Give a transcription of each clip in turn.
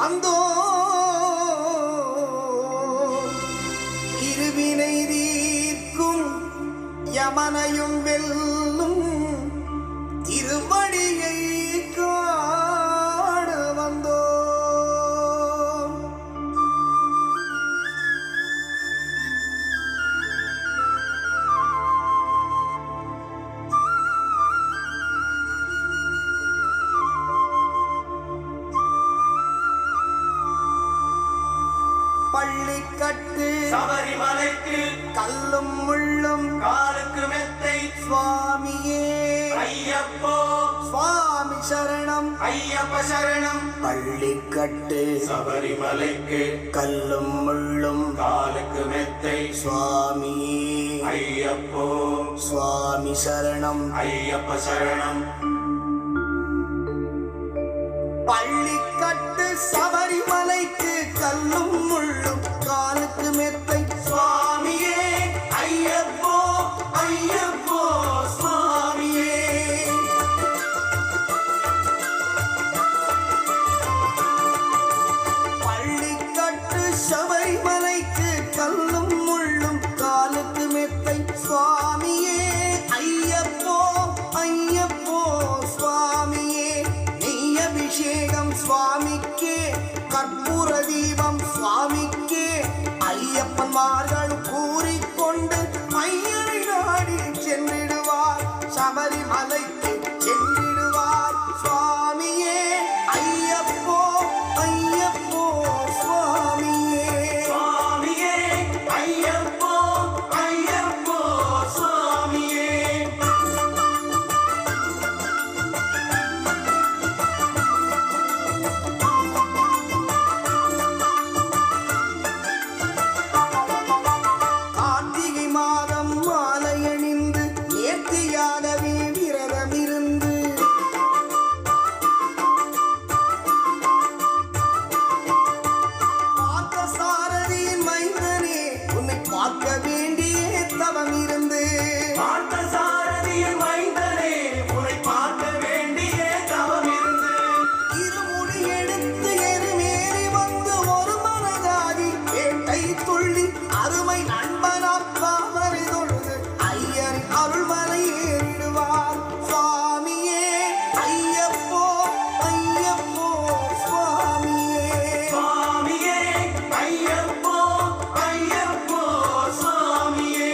வந்தோ இருவினை தீர்க்கும் யமனையும் வெல்லும் திருவடியை காண வந்தோ பள்ளிக்கட்டு சபரிமலைக்கு கல்லும் முள்ளும் காலுக்கு மெத்தை சுவாமியே ஐயப்போ சுவாமி சரணம் ஐயப்ப சரணம். பள்ளிக்கட்டு சபரிமலைக்கு கல்லும் முள்ளும் காலுக்கு மெத்தை சுவாமியே ஐயப்போ சுவாமி சரணம் ஐயப்ப சரணம். பள்ளிக்கட்டு சபரிமலைக்கு கல்லும் முள்ளும் காலுக்கு மெத்தை சுவாமியே ஐயப்போ ஐயப்போ சுவாமியே. பள்ளிக்கட்டு சபரிமலைக்கு கல்லும் முள்ளும் காலுக்கு மெத்தை சுவாமியே ஐயப்போ ஐயப்போ சுவாமியே. நெய் அபிஷேகம் சுவாமிக்கே கற்பூர தீபம் சுவாமிக்கே ஐயப்பன்மார்கள் கூறிக்கொண்டு ஐயனை நாடி சென்றிடுவார் சபரிமலைக்கு சென்றிடுவார் சுவாமியே ஐயப்போ ஐயப்போ சுவாமியே சுவாமியே ஐயப்போ ஐயப்போ சுவாமியே. கார்த்திகை மாதம் மாலையணிந்து நேர்த்தியாகவே விரதம் இருந்து பார்த்த சாரதியின் மைந்தனே உன்னை பார்க்க வேண்டிய தவம் இருந்து பார்த்தசாரதியின் மைந்தனே உன்னை பார்க்க வேண்டிய தவம் இருந்து இருமுடி எடுத்து எருமேறி வந்து ஒரு மனதாகி வேட்டை துள்ளி அருமை நண்பனாம் காவலை தொழுது ஐயன் அருள்மலை ஏறிடுவார் சுவாமியே ஐயப்போ ஐயப்போ சுவாமியே சுவாமியே ஐயப்போ ஐயப்போ சுவாமியே.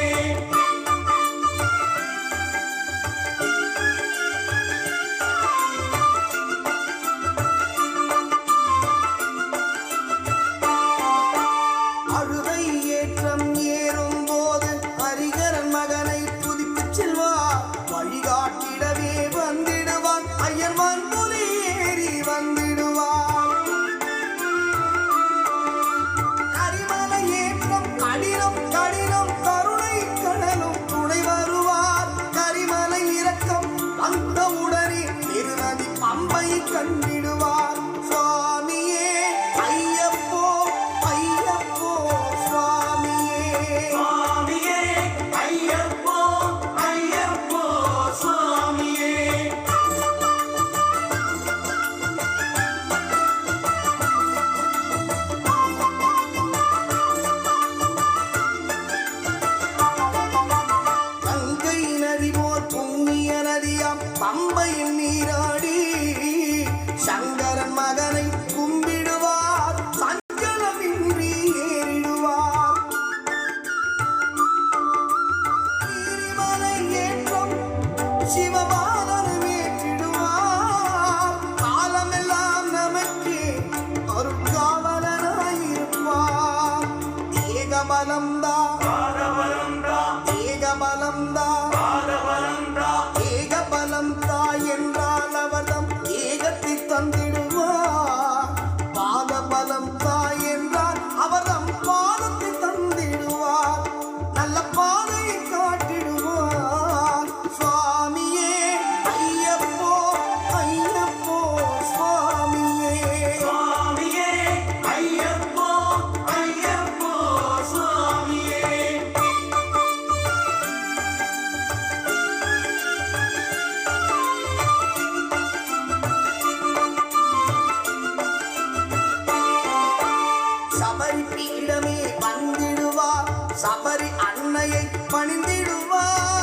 சபரி அன்னையை பணிந்திடுவார்.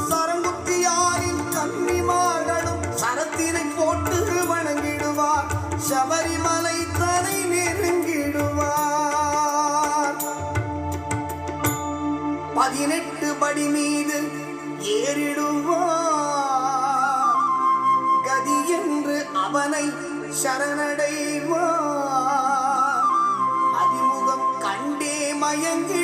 சரங்குத்தியாரின் கன்னிமார்களும் சரத்தினை போட்டு வணங்கிடுவார். சபரிமலை தனை நெருங்கிடுவார். 18 படி மீது ஏறிடுவார். கதி என்று அவனை சரணடைவார். அதிமுகம் கண்டே மயங்கி